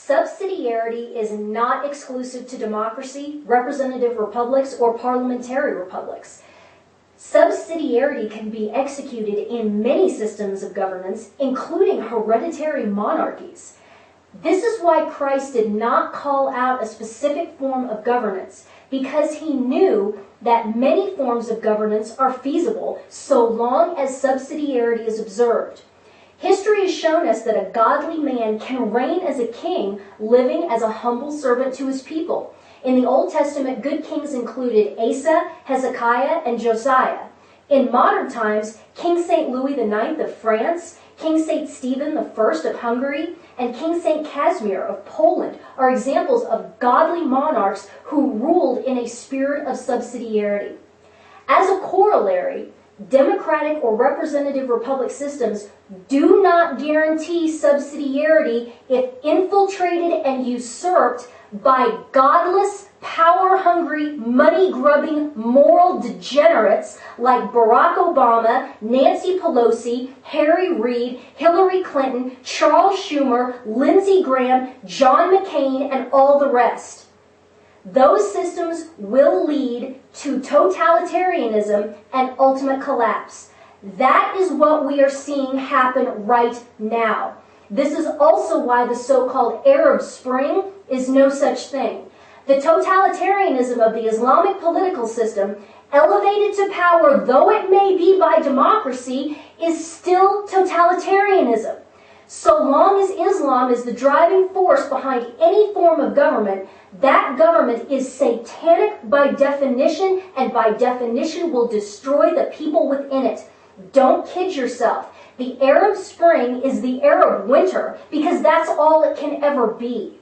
Subsidiarity is not exclusive to democracy, representative republics, or parliamentary republics. Subsidiarity can be executed in many systems of governance, including hereditary monarchies. This is why Christ did not call out a specific form of governance, because he knew that many forms of governance are feasible so long as subsidiarity is observed. History has shown us that a godly man can reign as a king, living as a humble servant to his people. In the Old Testament, good kings included Asa, Hezekiah, and Josiah. In modern times, King St. Louis IX of France, King St. Stephen I of Hungary, and King St. Casimir of Poland are examples of godly monarchs who ruled in a spirit of subsidiarity. As a corollary, democratic or representative republic systems do not guarantee subsidiarity if infiltrated and usurped by godless, power-hungry, money-grubbing, moral degenerates like Barack Obama, Nancy Pelosi, Harry Reid, Hillary Clinton, Charles Schumer, Lindsey Graham, John McCain, and all the rest. Those systems will lead to totalitarianism and ultimate collapse. That is what we are seeing happen right now. This is also why the so-called Arab Spring is no such thing. The totalitarianism of the Islamic political system, elevated to power though it may be by democracy, is still totalitarianism. So long as Islam is the driving force behind any form of government, that government is satanic by definition, and by definition will destroy the people within it. Don't kid yourself. The Arab Spring is the Arab winter because that's all it can ever be.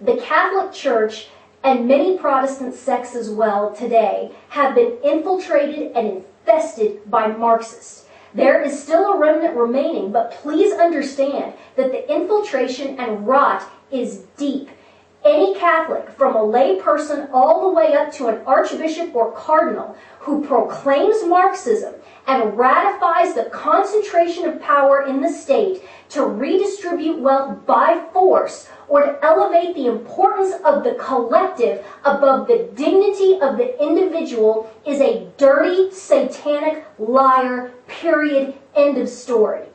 The Catholic Church and many Protestant sects as well today have been infiltrated and infested by Marxists. There is still a remnant remaining, but please understand that the infiltration and rot is deep. Any Catholic, from a lay person all the way up to an archbishop or cardinal, who proclaims Marxism and ratifies the concentration of power in the state to redistribute wealth by force, or to elevate the importance of the collective above the dignity of the individual, is a dirty, satanic liar, period, end of story.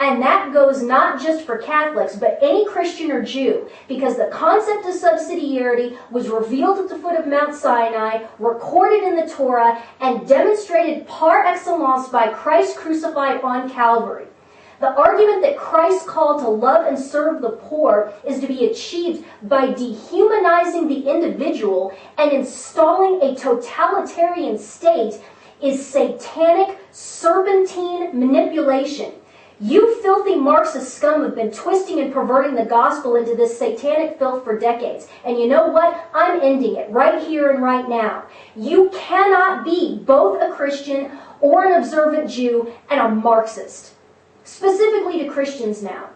And that goes not just for Catholics, but any Christian or Jew, because the concept of subsidiarity was revealed at the foot of Mount Sinai, recorded in the Torah, and demonstrated par excellence by Christ crucified on Calvary. The argument that Christ's call to love and serve the poor is to be achieved by dehumanizing the individual and installing a totalitarian state is satanic, serpentine manipulation. You filthy Marxist scum have been twisting and perverting the gospel into this satanic filth for decades. And you know what? I'm ending it right here and right now. You cannot be both a Christian or an observant Jew and a Marxist. Specifically to Christians now.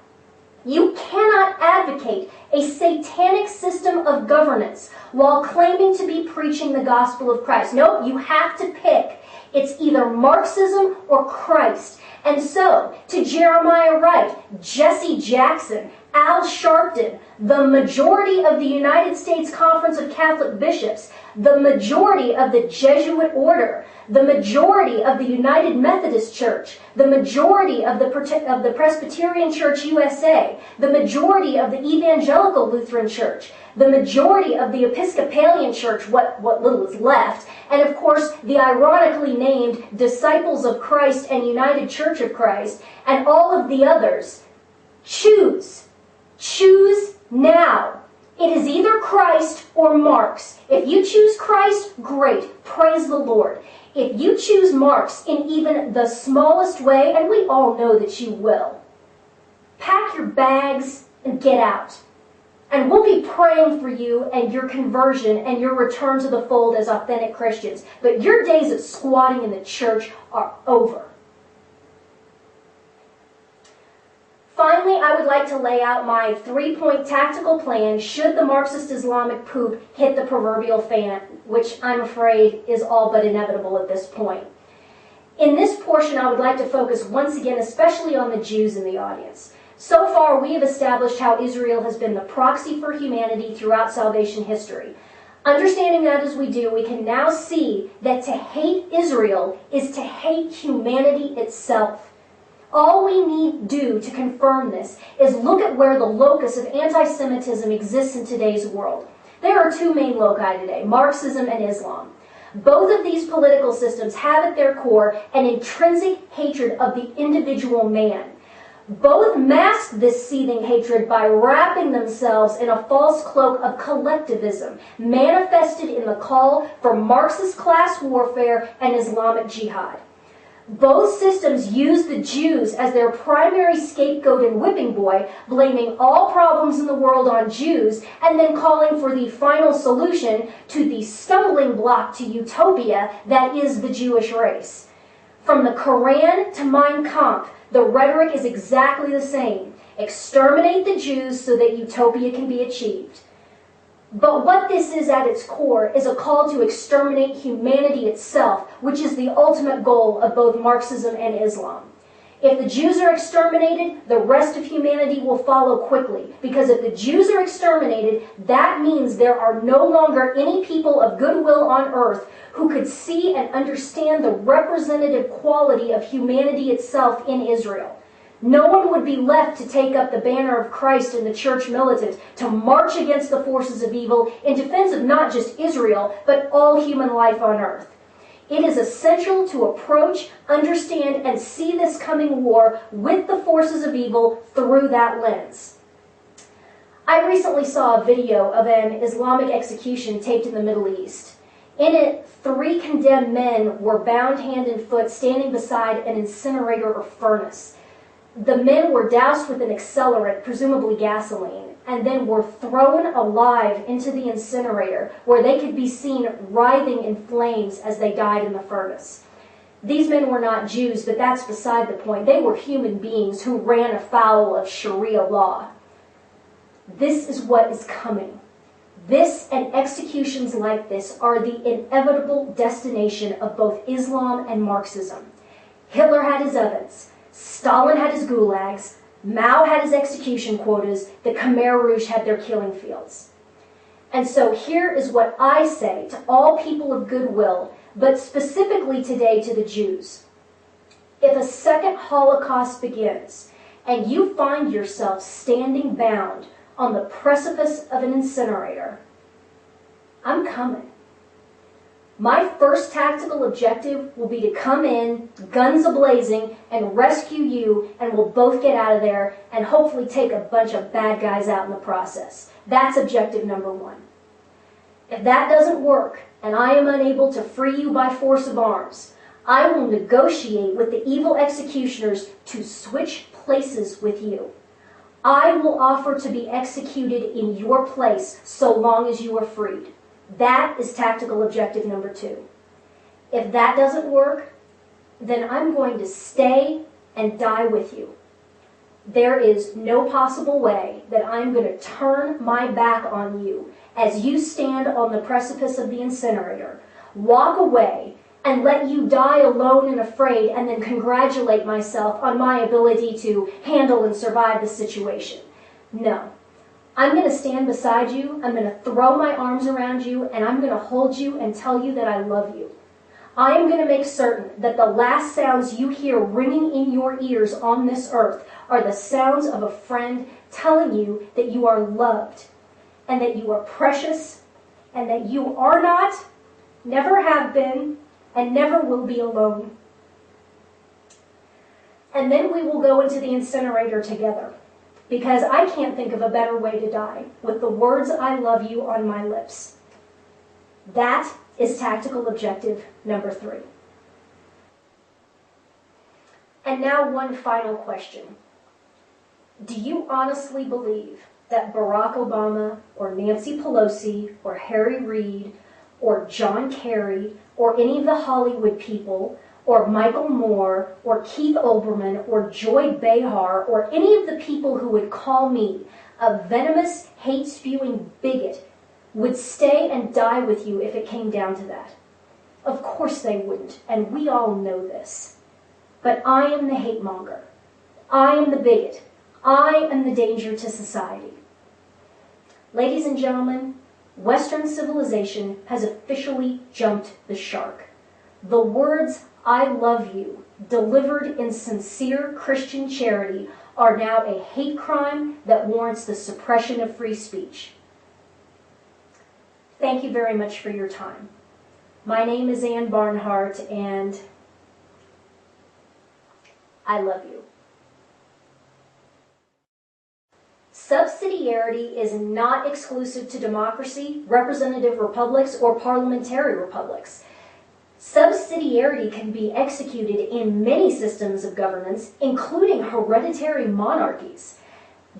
You cannot advocate a satanic system of governance while claiming to be preaching the gospel of Christ. No, you have to pick. It's either Marxism or Christ. And so, to Jeremiah Wright, Jesse Jackson, Al Sharpton, the majority of the United States Conference of Catholic Bishops, the majority of the Jesuit Order, the majority of the United Methodist Church, the majority of the Presbyterian Church USA, the majority of the Evangelical Lutheran Church, the majority of the Episcopalian Church, what little is left, and of course the ironically named Disciples of Christ and United Church of Christ, and all of the others. Choose. Choose now. It is either Christ or Marx. If you choose Christ, great. Praise the Lord. If you choose Marx in even the smallest way, and we all know that you will, pack your bags and get out. And we'll be praying for you and your conversion and your return to the fold as authentic Christians. But your days of squatting in the church are over. Finally, I would like to lay out my 3-point tactical plan should the Marxist Islamic poop hit the proverbial fan, which I'm afraid is all but inevitable at this point. In this portion, I would like to focus once again especially on the Jews in the audience. So far, we have established how Israel has been the proxy for humanity throughout salvation history. Understanding that as we do, we can now see that to hate Israel is to hate humanity itself. All we need do to confirm this is look at where the locus of anti-Semitism exists in today's world. There are two main loci today, Marxism and Islam. Both of these political systems have at their core an intrinsic hatred of the individual man. Both mask this seething hatred by wrapping themselves in a false cloak of collectivism, manifested in the call for Marxist class warfare and Islamic jihad. Both systems use the Jews as their primary scapegoat and whipping boy, blaming all problems in the world on Jews, and then calling for the final solution to the stumbling block to utopia that is the Jewish race. From the Quran to Mein Kampf, the rhetoric is exactly the same. Exterminate the Jews so that utopia can be achieved. But what this is at its core is a call to exterminate humanity itself, which is the ultimate goal of both Marxism and Islam. If the Jews are exterminated, the rest of humanity will follow quickly, because if the Jews are exterminated, that means there are no longer any people of goodwill on earth who could see and understand the representative quality of humanity itself in Israel. No one would be left to take up the banner of Christ and the church militant to march against the forces of evil in defense of not just Israel, but all human life on earth. It is essential to approach, understand, and see this coming war with the forces of evil through that lens. I recently saw a video of an Islamic execution taped in the Middle East. In it, 3 condemned men were bound hand and foot standing beside an incinerator or furnace. The men were doused with an accelerant, presumably gasoline, and then were thrown alive into the incinerator, where they could be seen writhing in flames as they died in the furnace. These men were not Jews, but that's beside the point. They were human beings who ran afoul of Sharia law. This is what is coming. This and executions like this are the inevitable destination of both Islam and Marxism. Hitler had his ovens. Stalin had his gulags, Mao had his execution quotas, the Khmer Rouge had their killing fields. And so here is what I say to all people of goodwill, but specifically today to the Jews. If a second Holocaust begins, and you find yourself standing bound on the precipice of an incinerator, I'm coming. My first tactical objective will be to come in, guns a-blazing, and rescue you, and we'll both get out of there and hopefully take a bunch of bad guys out in the process. That's objective number 1. If that doesn't work, and I am unable to free you by force of arms, I will negotiate with the evil executioners to switch places with you. I will offer to be executed in your place so long as you are freed. That is tactical objective number 2. If that doesn't work, then I'm going to stay and die with you. There is no possible way that I'm going to turn my back on you as you stand on the precipice of the incinerator, walk away, and let you die alone and afraid, and then congratulate myself on my ability to handle and survive the situation. No. I'm going to stand beside you, I'm going to throw my arms around you, and I'm going to hold you and tell you that I love you. I am going to make certain that the last sounds you hear ringing in your ears on this earth are the sounds of a friend telling you that you are loved, and that you are precious, and that you are not, never have been, and never will be alone. And then we will go into the incinerator together. Because I can't think of a better way to die, with the words I love you on my lips. That is tactical objective number 3. And now one final question. Do you honestly believe that Barack Obama or Nancy Pelosi or Harry Reid or John Kerry or any of the Hollywood people or Michael Moore, or Keith Olbermann, or Joy Behar, or any of the people who would call me a venomous, hate-spewing bigot, would stay and die with you if it came down to that? Of course they wouldn't, and we all know this. But I am the hate monger. I am the bigot. I am the danger to society. Ladies and gentlemen, Western civilization has officially jumped the shark. The words, "I love you," delivered in sincere Christian charity, are now a hate crime that warrants the suppression of free speech. Thank you very much for your time. My name is Ann Barnhardt, and I love you. Subsidiarity is not exclusive to democracy, representative republics, or parliamentary republics. Subsidiarity can be executed in many systems of governance, including hereditary monarchies.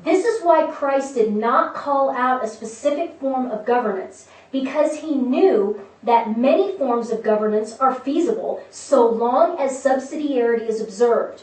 This is why Christ did not call out a specific form of governance, because he knew that many forms of governance are feasible so long as subsidiarity is observed.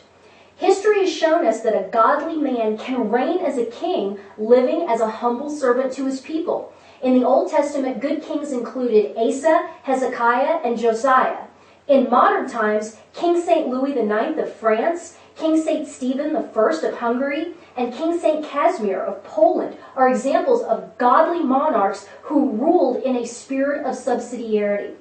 History has shown us that a godly man can reign as a king, living as a humble servant to his people. In the Old Testament, good kings included Asa, Hezekiah, and Josiah. In modern times, King St. Louis IX of France, King St. Stephen I of Hungary, and King St. Casimir of Poland are examples of godly monarchs who ruled in a spirit of subsidiarity.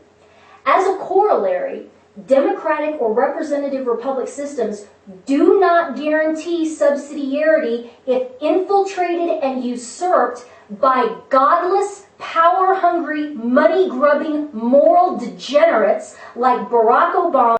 As a corollary, democratic or representative republic systems do not guarantee subsidiarity if infiltrated and usurped by godless, power-hungry, money-grubbing, moral degenerates like Barack Obama.